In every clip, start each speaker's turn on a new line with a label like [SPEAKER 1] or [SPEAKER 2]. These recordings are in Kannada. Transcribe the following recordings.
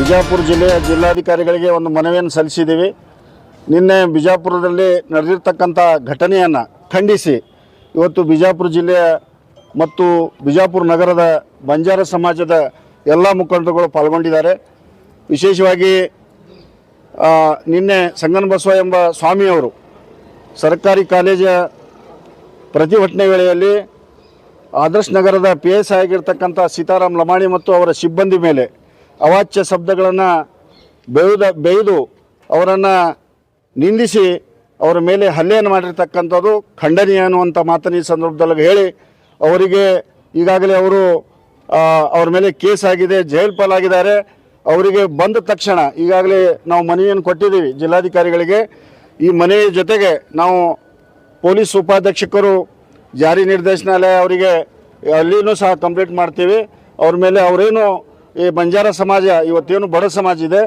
[SPEAKER 1] ಬಿಜಾಪುರ ಜಿಲ್ಲೆಯ ಜಿಲ್ಲಾಧಿಕಾರಿಗಳಿಗೆ ಒಂದು ಮನವಿಯನ್ನು ಸಲ್ಲಿಸಿದ್ದೀವಿ. ನಿನ್ನೆ ಬಿಜಾಪುರದಲ್ಲಿ ನಡೆದಿರ್ತಕ್ಕಂಥ ಘಟನೆಯನ್ನು ಖಂಡಿಸಿ ಇವತ್ತು ಬಿಜಾಪುರ ಜಿಲ್ಲೆಯ ಮತ್ತು ಬಿಜಾಪುರ ನಗರದ ಬಂಜಾರ ಸಮಾಜದ ಎಲ್ಲ ಮುಖಂಡರುಗಳು ಪಾಲ್ಗೊಂಡಿದ್ದಾರೆ. ವಿಶೇಷವಾಗಿ ನಿನ್ನೆ ಸಂಗನಬಸವ ಎಂಬ ಸ್ವಾಮಿಯವರು ಸರ್ಕಾರಿ ಕಾಲೇಜಿನ ಪ್ರತಿಭಟನೆ ವೇಳೆಯಲ್ಲಿ ಆದರ್ಶ್ ನಗರದ PSI ಆಗಿರ್ತಕ್ಕಂಥ ಸೀತಾರಾಮ್ ಲಮಾಣಿ ಮತ್ತು ಅವರ ಸಿಬ್ಬಂದಿ ಮೇಲೆ ಅವಾಚ್ಯ ಶಬ್ದಗಳನ್ನು ಬೇಯ್ದು ಅವರನ್ನು ನಿಂದಿಸಿ ಅವರ ಮೇಲೆ ಹಲ್ಲೆಯನ್ನು ಮಾಡಿರ್ತಕ್ಕಂಥದ್ದು ಖಂಡನೀಯ ಅನ್ನುವಂಥ ಮಾತನ್ನು ಈ ಸಂದರ್ಭದಲ್ಲಿ ಹೇಳಿ, ಅವರಿಗೆ ಈಗಾಗಲೇ ಅವ್ರ ಮೇಲೆ ಕೇಸ್ ಆಗಿದೆ, ಜೈಲು ಪಾಲಾಗಿದ್ದಾರೆ. ಅವರಿಗೆ ಬಂದ ತಕ್ಷಣ ಈಗಾಗಲೇ ನಾವು ಮನವಿಯನ್ನು ಕೊಟ್ಟಿದ್ದೀವಿ ಜಿಲ್ಲಾಧಿಕಾರಿಗಳಿಗೆ. ಈ ಮನೆಯ ಜೊತೆಗೆ ನಾವು ಪೊಲೀಸ್ ಉಪಾಧೀಕ್ಷಕರು ಜಾರಿ ನಿರ್ದೇಶನಾಲಯ ಅವರಿಗೆ ಅಲ್ಲಿನೂ ಸಹ ಕಂಪ್ಲೇಂಟ್ ಮಾಡ್ತೀವಿ. ಅವ್ರ ಮೇಲೆ ಅವರೇನು ಈ ಬಂಜಾರ ಸಮಾಜ ಇವತ್ತೇನು ಬಡ ಸಮಾಜ ಇದೆ,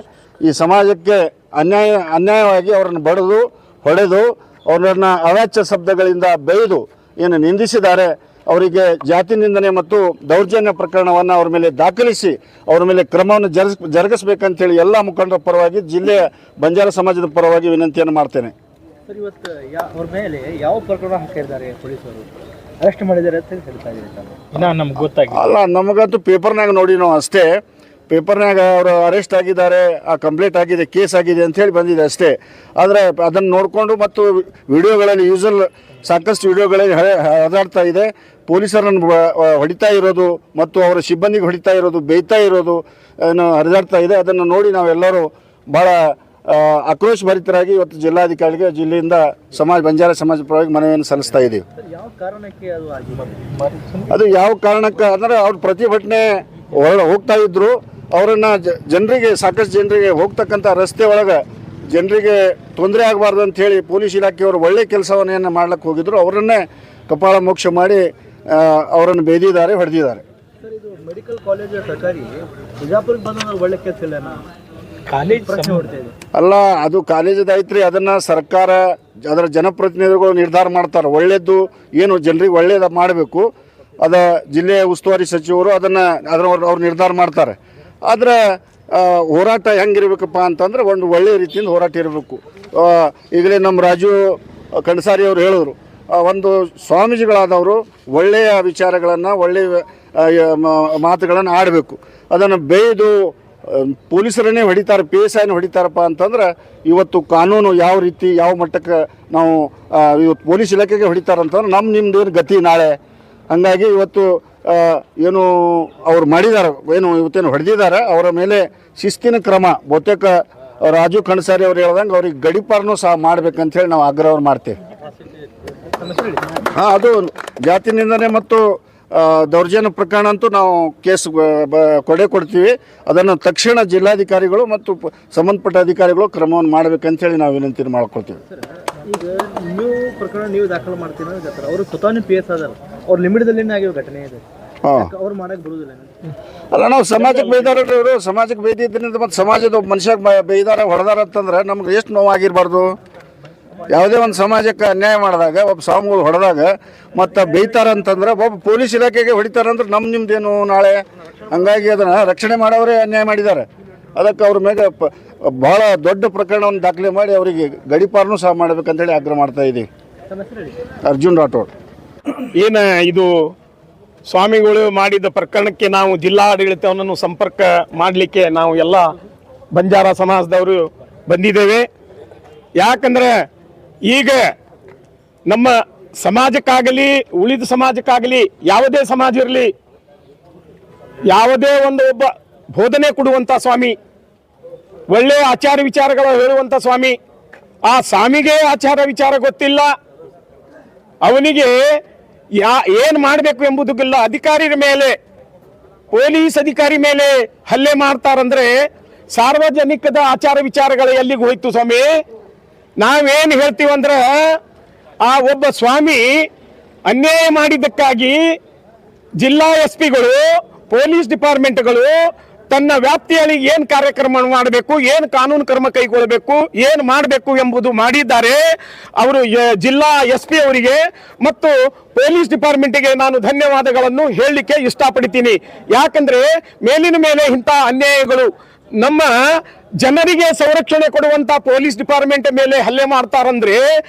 [SPEAKER 1] ಈ ಸಮಾಜಕ್ಕೆ ಅನ್ಯಾಯವಾಗಿ ಅವರನ್ನು ಬಡಿದು ಹೊಡೆದು ಅವರನ್ನು ಅವಾಚ್ಯ ಶಬ್ದಗಳಿಂದ ಬೈದು ಏನು ನಿಂದಿಸಿದ್ದಾರೆ, ಅವರಿಗೆ ಜಾತಿ ನಿಂದನೆ ಮತ್ತು ದೌರ್ಜನ್ಯ ಪ್ರಕರಣವನ್ನು ಅವ್ರ ಮೇಲೆ ದಾಖಲಿಸಿ ಅವ್ರ ಮೇಲೆ ಕ್ರಮವನ್ನು ಜರುಗಿಸಬೇಕಂತೇಳಿ ಎಲ್ಲ ಮುಖಂಡರ ಪರವಾಗಿ ಜಿಲ್ಲೆಯ ಬಂಜಾರ ಸಮಾಜದ ಪರವಾಗಿ ವಿನಂತಿಯನ್ನು ಮಾಡ್ತೇನೆ.
[SPEAKER 2] ಸರ್, ಇವತ್ತು ಅವ್ರ ಮೇಲೆ ಯಾವ ಪ್ರಕರಣ ಹಾಕಿದ್ದಾರೆ ಪೊಲೀಸರು, ಅರೆಸ್ಟ್ ಮಾಡಿದ್ದಾರೆ ಅಂತ ಹೇಳ್ತಾ ಇದ್ದಾರೆ? ನಮ್ಗೆ ಗೊತ್ತಾಗಿಲ್ಲ.
[SPEAKER 1] ಅಲ್ಲ, ನಮಗಂತೂ ಪೇಪರ್ನಾಗ ನೋಡಿ ನಾವು ಅಷ್ಟೇ, ಪೇಪರ್ನಾಗ ಅವರು ಅರೆಸ್ಟ್ ಆಗಿದ್ದಾರೆ, ಆ ಕಂಪ್ಲೇಂಟ್ ಆಗಿದೆ, ಕೇಸ್ ಆಗಿದೆ ಅಂಥೇಳಿ ಬಂದಿದೆ ಅಷ್ಟೇ. ಆದರೆ ಅದನ್ನು ನೋಡಿಕೊಂಡು ಮತ್ತು ವಿಡಿಯೋಗಳಲ್ಲಿ ಸಾಕಷ್ಟು ವಿಡಿಯೋಗಳಲ್ಲಿ ಹರಿದಾಡ್ತಾ ಇದೆ. ಪೊಲೀಸರನ್ನು ಹೊಡಿತಾ ಇರೋದು ಮತ್ತು ಅವರ ಸಿಬ್ಬಂದಿಗೆ ಹೊಡಿತಾ ಇರೋದು, ಬೇಯ್ತಾ ಇರೋದು ಹರಿದಾಡ್ತಾ ಇದೆ. ಅದನ್ನು ನೋಡಿ ನಾವೆಲ್ಲರೂ ಭಾಳ ಆಕ್ರೋಶ ಭರಿತರಾಗಿ ಇವತ್ತು ಜಿಲ್ಲಾಧಿಕಾರಿಗೆ ಜಿಲ್ಲೆಯಿಂದ ಬಂಜಾರ ಸಮಾಜ ಪರವಾಗಿ ಮನವಿಯನ್ನು ಸಲ್ಲಿಸ್ತಾ ಇದ್ದೀವಿ. ಅದು ಯಾವ ಕಾರಣಕ್ಕೆ ಅಂದರೆ ಅವ್ರ ಪ್ರತಿಭಟನೆ ಹೋಗ್ತಾ ಇದ್ರು, ಅವರನ್ನು ಜನರಿಗೆ ಸಾಕಷ್ಟು ಜನರಿಗೆ ಹೋಗ್ತಕ್ಕಂಥ ರಸ್ತೆ ಒಳಗೆ ಜನರಿಗೆ ತೊಂದರೆ ಆಗಬಾರ್ದು ಅಂಥೇಳಿ ಪೊಲೀಸ್ ಇಲಾಖೆಯವರು ಒಳ್ಳೆ ಕೆಲಸವನ್ನೇನು ಮಾಡ್ಲಿಕ್ಕೆ ಹೋಗಿದ್ರು, ಅವರನ್ನೇ ಕಪಾಳ ಮೋಕ್ಷ ಮಾಡಿ ಅವರನ್ನು ಬೇದಿದ್ದಾರೆ, ಹೊಡೆದಿದ್ದಾರೆ.
[SPEAKER 2] ಸರ್, ಇದು ಮೆಡಿಕಲ್ ಕಾಲೇಜ್ ಸರ್ಕಾರಿ ಬಿಜಾಪುರಕ್ಕೆ ಬಂದ ಒಳ್ಳೆ ಕೆಲಸ ಇಲ್ಲ
[SPEAKER 1] ಅಲ್ಲ, ಅದು ಕಾಲೇಜದ ಐತ್ರಿ. ಅದನ್ನು ಸರ್ಕಾರ ಅದರ ಜನಪ್ರತಿನಿಧಿಗಳು ನಿರ್ಧಾರ ಮಾಡ್ತಾರೆ. ಒಳ್ಳೆಯದು ಏನು ಜನರಿಗೆ ಒಳ್ಳೇದು ಮಾಡಬೇಕು, ಅದ ಜಿಲ್ಲೆಯ ಉಸ್ತುವಾರಿ ಸಚಿವರು ಅವ್ರು ನಿರ್ಧಾರ ಮಾಡ್ತಾರೆ. ಆದರೆ ಹೋರಾಟ ಹೆಂಗಿರ್ಬೇಕಪ್ಪ ಅಂತಂದ್ರೆ ಒಂದು ಒಳ್ಳೆಯ ರೀತಿಯಿಂದ ಹೋರಾಟ ಇರಬೇಕು. ಈಗಲೇ ನಮ್ಮ ರಾಜು ಕಣಸಾರಿ ಅವರು ಹೇಳಿದ್ರು, ಒಂದು ಸ್ವಾಮೀಜಿಗಳಾದವರು ಒಳ್ಳೆಯ ವಿಚಾರಗಳನ್ನು ಒಳ್ಳೆಯ ಮಾತುಗಳನ್ನು ಆಡಬೇಕು. ಅದನ್ನು ಬೇಯ್ದು ಪೊಲೀಸರನ್ನೇ ಹೊಡಿತಾರೆ, PSIನ ಹೊಡಿತಾರಪ್ಪ ಅಂತಂದ್ರೆ ಇವತ್ತು ಕಾನೂನು ಯಾವ ರೀತಿ ಯಾವ ಮಟ್ಟಕ್ಕೆ ನಾವು ಇವತ್ತು ಪೊಲೀಸ್ ಇಲಾಖೆಗೆ ಹೊಡಿತಾರಂತಂದ್ರೆ ನಿಮ್ಮದೇನು ಗತಿ ನಾಳೆ. ಹಂಗಾಗಿ ಇವತ್ತು ಏನು ಅವ್ರು ಮಾಡಿದ್ದಾರೆ, ಏನು ಇವತ್ತೇನು ಹೊಡೆದಿದ್ದಾರೆ, ಅವರ ಮೇಲೆ ಶಿಸ್ತಿನ ಕ್ರಮ ಬಹುತೇಕ ರಾಜು ಕಣಸಾರಿ ಅವ್ರು ಹೇಳ್ದಂಗೆ ಅವ್ರಿಗೆ ಗಡೀಪಾರನೂ ಸಹ ಮಾಡ್ಬೇಕಂತೇಳಿ ನಾವು ಆಗ್ರಹ ಮಾಡ್ತೇವೆ. ಅದು ಜಾತಿ ನಿಂದನೆ ಮತ್ತು ದೌರ್ಜನ್ಯ ಪ್ರಕರಣ ಅಂತೂ ನಾವು ಕೇಸ್ ಕೊಡ್ತೀವಿ. ಅದನ್ನು ತಕ್ಷಣ ಜಿಲ್ಲಾಧಿಕಾರಿಗಳು ಮತ್ತು ಸಂಬಂಧಪಟ್ಟ ಅಧಿಕಾರಿಗಳು ಕ್ರಮವನ್ನು ಮಾಡಬೇಕಂತೇಳಿ ನಾವು ವಿನಂತಿ ಮಾಡ್ಕೊಳ್ತೀವಿ.
[SPEAKER 2] ಈಗ ನೀವು ದಾಖಲು ಮಾಡ್ತೀವಿ, ಅವರು ಸ್ವತಃ PSI ಅದಾರ, ಅವ್ರ ಲಿಮಿಟ್ದಲ್ಲಿ ಆಗಿರೋ ಘಟನೆ ಇದೆ, ಅವ್ರು ಮಾಡಕ್ಕೆ ಬರುವುದಿಲ್ಲ.
[SPEAKER 1] ಅಲ್ಲ, ನಾವು ಸಮಾಜಕ್ಕೆ ಬೈದಾರ, ಅವರು ಸಮಾಜಕ್ಕೆ ಬೈದಿದ್ದರಿಂದ ಮತ್ತು ಸಮಾಜದ ಒಬ್ಬ ಮನುಷ್ಯಗೆ ಬೈದಾರ ಹೊಡೆದಾರ ಅಂತಂದ್ರೆ ನಮ್ಗೆ ಎಷ್ಟು ನೋವಾಗಿರಬಾರ್ದು. ಯಾವುದೇ ಒಂದು ಸಮಾಜಕ್ಕೆ ಅನ್ಯಾಯ ಮಾಡಿದಾಗ ಒಬ್ಬ ಸ್ವಾಮಿಗಳು ಹೊಡೆದಾಗ ಮತ್ತು ಬೈತಾರೆ ಅಂತಂದ್ರೆ ಒಬ್ಬ ಪೊಲೀಸ್ ಇಲಾಖೆಗೆ ಹೊಡಿತಾರಂದ್ರೆ ನಿಮ್ದೇನು ನಾಳೆ. ಹಂಗಾಗಿ ಅದನ್ನು ರಕ್ಷಣೆ ಮಾಡೋರೇ ಅನ್ಯಾಯ ಮಾಡಿದ್ದಾರೆ. ಅದಕ್ಕೆ ಅವ್ರ ಮೇಲೆ ಭಾಳ ದೊಡ್ಡ ಪ್ರಕರಣವನ್ನು ದಾಖಲೆ ಮಾಡಿ ಅವರಿಗೆ ಗಡೀಪಾರನೂ ಸಹ ಮಾಡಬೇಕಂತೇಳಿ ಆಗ್ರಹ ಮಾಡ್ತಾ ಇದ್ದೀವಿ. ಅರ್ಜುನ್ ರಾಠೋಡ್.
[SPEAKER 3] ಏನು ಇದು ಸ್ವಾಮಿಗಳು ಮಾಡಿದ ಪ್ರಕರಣಕ್ಕೆ ನಾವು ಜಿಲ್ಲಾಡಳಿತವನ್ನು ಸಂಪರ್ಕ ಮಾಡಲಿಕ್ಕೆ ನಾವು ಎಲ್ಲ ಬಂಜಾರ ಸಮಾಜದವರು ಬಂದಿದ್ದೇವೆ. ಯಾಕಂದರೆ ಈಗ ನಮ್ಮ ಸಮಾಜಕ್ಕಾಗಲಿ ಉಳಿದ ಸಮಾಜಕ್ಕಾಗಲಿ ಯಾವುದೇ ಸಮಾಜ ಇರಲಿ, ಯಾವುದೇ ಒಬ್ಬ ಬೋಧನೆ ಕೊಡುವಂಥ ಸ್ವಾಮಿ, ಒಳ್ಳೆಯ ಆಚಾರ ವಿಚಾರಗಳು ಹೇಳುವಂಥ ಸ್ವಾಮಿ, ಆ ಸ್ವಾಮಿಗೆ ಆಚಾರ ವಿಚಾರ ಗೊತ್ತಿಲ್ಲ, ಅವನಿಗೆ ಏನು ಮಾಡಬೇಕು ಎಂಬುದಕ್ಕಿಲ್ಲ. ಅಧಿಕಾರಿಯ ಮೇಲೆ, ಪೊಲೀಸ್ ಅಧಿಕಾರಿ ಮೇಲೆ ಹಲ್ಲೆ ಮಾಡ್ತಾರಂದ್ರೆ ಸಾರ್ವಜನಿಕದ ಆಚಾರ ವಿಚಾರಗಳು ಎಲ್ಲಿಗೆ ಹೋಯ್ತು ಸ್ವಾಮಿ? ನಾವೇನು ಹೇಳ್ತೀವಂದ್ರೆ ಆ ಒಬ್ಬ ಸ್ವಾಮಿ ಅನ್ಯಾಯ ಮಾಡಿದ್ದಕ್ಕಾಗಿ ಜಿಲ್ಲಾ SP ಗಳು, ಪೊಲೀಸ್ ಡಿಪಾರ್ಟ್ಮೆಂಟ್ಗಳು ತನ್ನ ವ್ಯಾಪ್ತಿಯಲ್ಲಿ ಏನು ಕಾರ್ಯಕ್ರಮ ಮಾಡಬೇಕು, ಏನು ಕಾನೂನು ಕ್ರಮ ಕೈಗೊಳ್ಳಬೇಕು, ಏನು ಮಾಡಬೇಕು ಎಂಬುದು ಮಾಡಿದ್ದಾರೆ. ಅವರು ಜಿಲ್ಲಾ SP ಅವರಿಗೆ ಮತ್ತು ಪೊಲೀಸ್ ಡಿಪಾರ್ಟ್ಮೆಂಟ್ಗೆ ನಾನು ಧನ್ಯವಾದಗಳನ್ನು ಹೇಳಲಿಕ್ಕೆ ಇಷ್ಟಪಡ್ತೀನಿ. ಯಾಕಂದ್ರೆ ಮೇಲಿನ ಮೇಲೆ ಇಂಥ ಅನ್ಯಾಯಗಳು ನಮ್ಮ ಜನರಿಗೆ ಸಂರಕ್ಷಣೆ ಕೊಡುವಂತ ಪೊಲೀಸ್ ಡಿಪಾರ್ಟ್ಮೆಂಟ್ ಮೇಲೆ ಹಲ್ಲೆ ಮಾಡ್ತಾರಂದ್ರೆ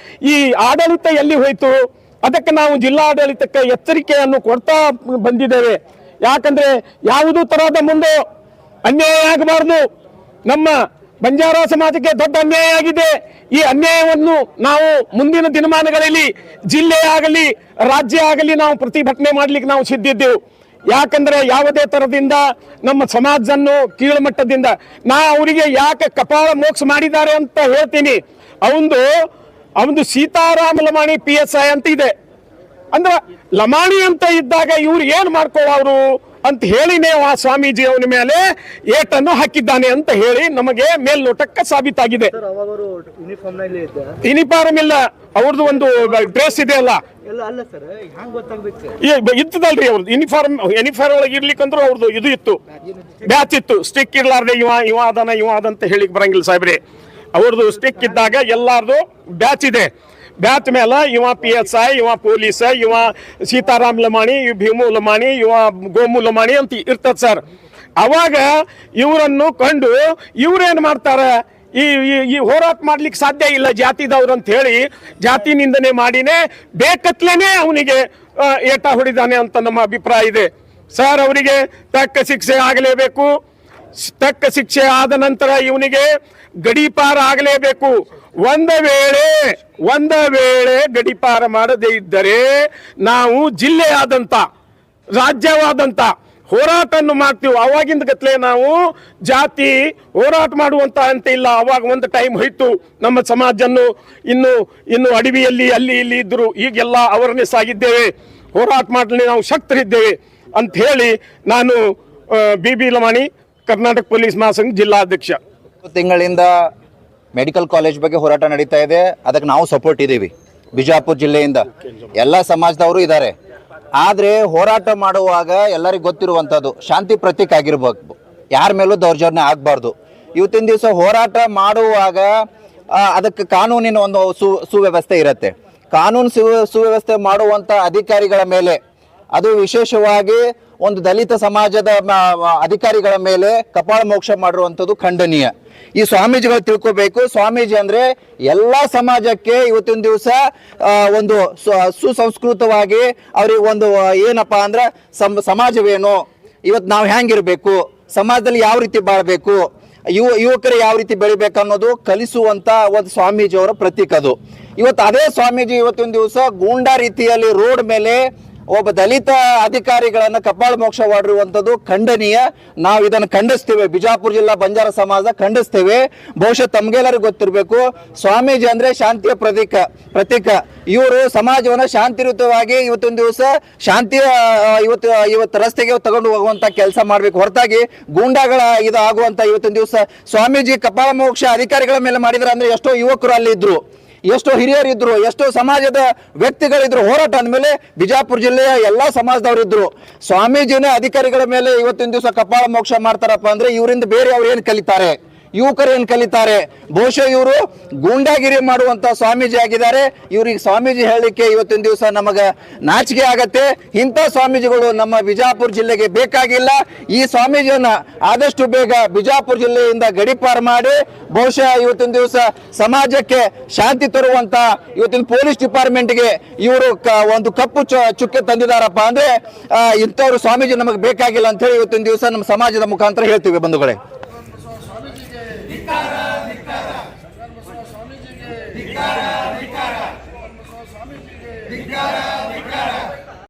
[SPEAKER 3] ಈ ಆಡಳಿತ ಎಲ್ಲಿ ಹೋಯ್ತು? ಅದಕ್ಕೆ ನಾವು ಜಿಲ್ಲಾಡಳಿತಕ್ಕೆ ಎಚ್ಚರಿಕೆಯನ್ನು ಕೊಡ್ತಾ ಬಂದಿದ್ದೇವೆ. ಯಾಕಂದ್ರೆ ಯಾವುದೂ ತರಹದ ಮುಂದೆ ಅನ್ಯಾಯ ಆಗಬಾರ್ದು. ನಮ್ಮ ಬಂಜಾರ ಸಮಾಜಕ್ಕೆ ದೊಡ್ಡ ಅನ್ಯಾಯ ಆಗಿದೆ. ಈ ಅನ್ಯಾಯವನ್ನು ನಾವು ಮುಂದಿನ ದಿನಮಾನಗಳಲ್ಲಿ ಜಿಲ್ಲೆ ಆಗಲಿ ರಾಜ್ಯ ಆಗಲಿ ನಾವು ಪ್ರತಿಭಟನೆ ಮಾಡ್ಲಿಕ್ಕೆ ನಾವು ಸಿದ್ಧಿದ್ದೆವು. ಯಾಕಂದ್ರೆ ಯಾವುದೇ ತರದಿಂದ ನಮ್ಮ ಸಮಾಜವನ್ನು ಕೀಳುಮಟ್ಟದಿಂದ ಅವರಿಗೆ ಯಾಕೆ ಕಪಾಳ ಮೋಕ್ಷ ಮಾಡಿದ್ದಾರೆ ಅಂತ ಹೇಳ್ತೀನಿ. ಅವಂದು ಸೀತಾರಾಮ ಲಮಾಣಿ PSI ಅಂತ ಇದೆ. ಅಂದ್ರೆ ಲಮಾಣಿ ಅಂತ ಇದ್ದಾಗ ಇವ್ರು ಏನ್ ಮಾಡ್ಕೊಳ್ಳೋರು ಅಂತ ಹೇಳಿನೇ ಆ ಸ್ವಾಮೀಜಿ ಅವನ ಮೇಲೆ ಏಟನ್ನು ಹಾಕಿದ್ದಾನೆ ಅಂತ ಹೇಳಿ ನಮಗೆ ಮೇಲ್ನೋಟಕ್ಕೆ ಸಾಬೀತಾಗಿದೆ.
[SPEAKER 2] ಸರ್ ಅವಾಗ ಅವರು ಯೂನಿಫಾರ್ಮ್ ನಲ್ಲಿ ಇದ್ದ
[SPEAKER 3] ಯೂನಿಫಾರ್ಮ್ ಇಲ್ಲ, ಅವ್ರದ್ದು ಒಂದು ಡ್ರೆಸ್ ಇದೆ ಅಲ್ಲ.
[SPEAKER 2] ಎಲ್ಲ ಅಲ್ಲ ಸರ್, ಹ್ಯಾಂಗ್ ಗೊತ್ತಾಗ್ಬೇಕು?
[SPEAKER 3] ಇತ್ತದಲ್ರಿ ಅವ್ರದ್ದು ಯೂನಿಫಾರ್ಮ್ ಒಳಗೆ ಇರ್ಲಿಕ್ಕಂದ್ರೂ ಅವ್ರದ್ದು ಇದು ಇತ್ತು, ಬ್ಯಾಚ್ ಇತ್ತು. ಸ್ಟಿಕ್ ಇರ್ಲಾರ್ದೆ ಇವ ಅದಂತ ಹೇಳಿಕ್ ಬರಂಗಿಲ್ಲ ಸಾಹೇಬ್ರೆ. ಅವ್ರದ್ದು ಸ್ಟಿಕ್ ಇದ್ದಾಗ ಎಲ್ಲಾರ್ದು ಬ್ಯಾಚ್ ಇದೆ. ಬ್ಯಾಚ್ ಮೇಲೆ ಇವ PSI, ಇವ ಪೊಲೀಸ್, ಇವ ಸೀತಾರಾಮ್ ಲಮಾಣಿ, ಇವ ಭೀಮು ಲಮಾಣಿ, ಇವ ಗೋಮು ಲಮಾಣಿ ಅಂತ ಇರ್ತದ ಸರ್. ಅವಾಗ ಇವರನ್ನು ಕಂಡು ಇವ್ರೇನ್ ಮಾಡ್ತಾರ, ಈ ಹೋರಾಟ ಮಾಡ್ಲಿಕ್ಕೆ ಸಾಧ್ಯ ಇಲ್ಲ ಜಾತಿದವ್ರು ಅಂತ ಹೇಳಿ ಜಾತಿ ನಿಂದನೆ ಮಾಡಿನೇ ಬೇಕತ್ಲೇನೆ ಅವನಿಗೆ ಏಟ ಹೊಡಿದಾನೆ ಅಂತ ನಮ್ಮ ಅಭಿಪ್ರಾಯ ಇದೆ ಸರ್. ಅವರಿಗೆ ತಕ್ಕ ಶಿಕ್ಷೆ ಆಗಲೇಬೇಕು. ತಕ್ಕ ಶಿಕ್ಷೆ ಆದ ನಂತರ ಇವನಿಗೆ ಗಡೀಪಾರ ಆಗಲೇಬೇಕು. ಒಂದ ವೇಳೆ ಗಡೀಪಾರ ಮಾಡದೇ ಇದ್ದರೆ ನಾವು ಜಿಲ್ಲೆಯಾದಂತ ರಾಜ್ಯವಾದಂತ ಹೋರಾಟವನ್ನು ಮಾಡ್ತೀವಿ. ಅವಾಗಿಂದ ಗತ್ಲೆ ನಾವು ಜಾತಿ ಹೋರಾಟ ಮಾಡುವಂತ ಅಂತ ಇಲ್ಲ. ಅವಾಗ ಒಂದು ಟೈಮ್ ಹೋಯ್ತು. ನಮ್ಮ ಸಮಾಜನ್ನು ಇನ್ನು ಅಡವಿಯಲ್ಲಿ ಅಲ್ಲಿ ಇಲ್ಲಿ ಇದ್ರು. ಈಗೆಲ್ಲ ಅವೇರ್ನೆಸ್ ಆಗಿದ್ದೇವೆ, ಹೋರಾಟ ಮಾಡಲಿ ನಾವು ಶಕ್ತರಿದ್ದೇವೆ ಅಂತ ಹೇಳಿ ನಾನು BB ಲಮಾಣಿ, ಕರ್ನಾಟಕ ಪೊಲೀಸ್ ಮಹಾಸಂಘ ಜಿಲ್ಲಾಧ್ಯಕ್ಷ.
[SPEAKER 4] ತಿಂಗಳಿಂದ ಮೆಡಿಕಲ್ ಕಾಲೇಜ್ ಬಗ್ಗೆ ಹೋರಾಟ ನಡೀತಾ ಇದೆ. ಅದಕ್ಕೆ ನಾವು ಸಪೋರ್ಟ್ ಇದ್ದೀವಿ. ಬಿಜಾಪುರ ಜಿಲ್ಲೆಯಿಂದ ಎಲ್ಲ ಸಮಾಜದವರು ಇದ್ದಾರೆ. ಆದರೆ ಹೋರಾಟ ಮಾಡುವಾಗ ಎಲ್ಲರಿಗೂ ಗೊತ್ತಿರುವಂಥದ್ದು ಶಾಂತಿ ಪ್ರತೀಕ ಆಗಿರ್ಬೇಕು, ಯಾರ ಮೇಲೂ ದೌರ್ಜನ್ಯ ಆಗಬಾರ್ದು. ಇವತ್ತಿನ ದಿವಸ ಹೋರಾಟ ಮಾಡುವಾಗ ಅದಕ್ಕೆ ಕಾನೂನಿನ ಒಂದು ಸುವ್ಯವಸ್ಥೆ ಇರುತ್ತೆ. ಕಾನೂನು ಸುವ್ಯವಸ್ಥೆ ಮಾಡುವಂಥ ಅಧಿಕಾರಿಗಳ ಮೇಲೆ, ಅದು ವಿಶೇಷವಾಗಿ ಒಂದು ದಲಿತ ಸಮಾಜದ ಅಧಿಕಾರಿಗಳ ಮೇಲೆ ಕಪಾಳ ಮೋಕ್ಷ ಮಾಡಿರುವಂಥದ್ದು ಖಂಡನೀಯ. ಈ ಸ್ವಾಮೀಜಿಗಳು ತಿಳ್ಕೋಬೇಕು. ಸ್ವಾಮೀಜಿ ಅಂದ್ರೆ ಎಲ್ಲ ಸಮಾಜಕ್ಕೆ ಇವತ್ತಿನ ದಿವಸ ಒಂದು ಸುಸಂಸ್ಕೃತವಾಗಿ ಅವ್ರಿಗೆ ಒಂದು ಏನಪ್ಪಾ ಅಂದ್ರೆ ಸಮಾಜವೇನು, ಇವತ್ತು ನಾವು ಹೆಂಗಿರ್ಬೇಕು, ಸಮಾಜದಲ್ಲಿ ಯಾವ ರೀತಿ ಬಾಳ್ಬೇಕು, ಯುವಕರು ಯಾವ ರೀತಿ ಬೆಳಿಬೇಕು ಅನ್ನೋದು ಕಲಿಸುವಂತ ಒಂದು ಸ್ವಾಮೀಜಿಯವರ ಪ್ರತೀಕ ಅದು. ಇವತ್ತು ಅದೇ ಸ್ವಾಮೀಜಿ ಇವತ್ತಿನ ದಿವಸ ಗೂಂಡಾ ರೀತಿಯಲ್ಲಿ ರೋಡ್ ಮೇಲೆ ಒಬ್ಬ ದಲಿತ ಅಧಿಕಾರಿಗಳನ್ನ ಕಪಾಳ ಮೋಕ್ಷ ಮಾಡಿರುವಂಥದ್ದು ಖಂಡನೀಯ. ನಾವು ಇದನ್ನು ಖಂಡಿಸ್ತೇವೆ. ಬಿಜಾಪುರ ಜಿಲ್ಲಾ ಬಂಜಾರ ಸಮಾಜ ಖಂಡಿಸ್ತೇವೆ. ಬಹುಶಃ ತಮ್ಗೆಲ್ಲರಿಗೂ ಗೊತ್ತಿರಬೇಕು, ಸ್ವಾಮೀಜಿ ಅಂದ್ರೆ ಶಾಂತಿಯ ಪ್ರತೀಕ. ಇವರು ಸಮಾಜವನ್ನ ಶಾಂತಿಯುತವಾಗಿ ಇವತ್ತಿನ ದಿವಸ ಶಾಂತಿಯ ಇವತ್ತು ರಸ್ತೆಗೆ ತಗೊಂಡು ಹೋಗುವಂತ ಕೆಲಸ ಮಾಡ್ಬೇಕು, ಹೊರತಾಗಿ ಗೂಂಡಾಗಳ ಇದು ಆಗುವಂತ ಇವತ್ತಿನ ದಿವಸ ಸ್ವಾಮೀಜಿ ಕಪಾಳ ಮೋಕ್ಷ ಅಧಿಕಾರಿಗಳ ಮೇಲೆ ಮಾಡಿದ್ರ ಅಂದ್ರೆ ಎಷ್ಟೋ ಯುವಕರು ಅಲ್ಲಿ ಇದ್ರು, ಎಷ್ಟೋ ಹಿರಿಯರಿದ್ರು, ಎಷ್ಟೋ ಸಮಾಜದ ವ್ಯಕ್ತಿಗಳಿದ್ರು. ಹೋರಾಟ ಅಂದಮೇಲೆ ಬಿಜಾಪುರ ಜಿಲ್ಲೆಯ ಎಲ್ಲಾ ಸಮಾಜದವರು ಇದ್ರು. ಸ್ವಾಮೀಜಿನೇ ಅಧಿಕಾರಿಗಳ ಮೇಲೆ ಇವತ್ತಿನ ದಿವಸ ಕಪಾಳ ಮೋಕ್ಷ ಮಾಡ್ತಾರಪ್ಪ ಅಂದ್ರೆ ಇವರಿಂದ ಬೇರೆ ಅವ್ರು ಏನ್ ಕಲಿತಾರೆ, ಯುವಕರು ಏನ್ ಕಲಿತಾರೆ? ಬಹುಶಃ ಇವರು ಗೂಂಡಾಗಿರಿ ಮಾಡುವಂತ ಸ್ವಾಮೀಜಿ ಆಗಿದ್ದಾರೆ. ಇವ್ರಿಗೆ ಸ್ವಾಮೀಜಿ ಹೇಳಲಿಕ್ಕೆ ಇವತ್ತಿನ ದಿವಸ ನಮಗ ನಾಚಿಕೆ ಆಗತ್ತೆ. ಇಂಥ ಸ್ವಾಮೀಜಿಗಳು ನಮ್ಮ ಬಿಜಾಪುರ ಜಿಲ್ಲೆಗೆ ಬೇಕಾಗಿಲ್ಲ. ಈ ಸ್ವಾಮೀಜಿಯನ್ನ ಆದಷ್ಟು ಬೇಗ ಬಿಜಾಪುರ ಜಿಲ್ಲೆಯಿಂದ ಗಡೀಪಾರು ಮಾಡಿ ಬಹುಶಃ ಇವತ್ತಿನ ದಿವಸ ಸಮಾಜಕ್ಕೆ ಶಾಂತಿ ತರುವಂತ ಇವತ್ತಿನ ಪೊಲೀಸ್ ಡಿಪಾರ್ಟ್ಮೆಂಟ್ಗೆ ಇವರು ಒಂದು ಕಪ್ಪು ಚುಕ್ಕೆ ತಂದಿದಾರಪ್ಪ ಅಂದ್ರೆ ಇಂಥವ್ರು ಸ್ವಾಮೀಜಿ ನಮಗೆ ಬೇಕಾಗಿಲ್ಲ ಅಂತ ಹೇಳಿ ಇವತ್ತಿನ ದಿವಸ ನಮ್ಮ ಸಮಾಜದ ಮುಖಾಂತರ ಹೇಳ್ತೀವಿ ಬಂಧುಗಳೇ.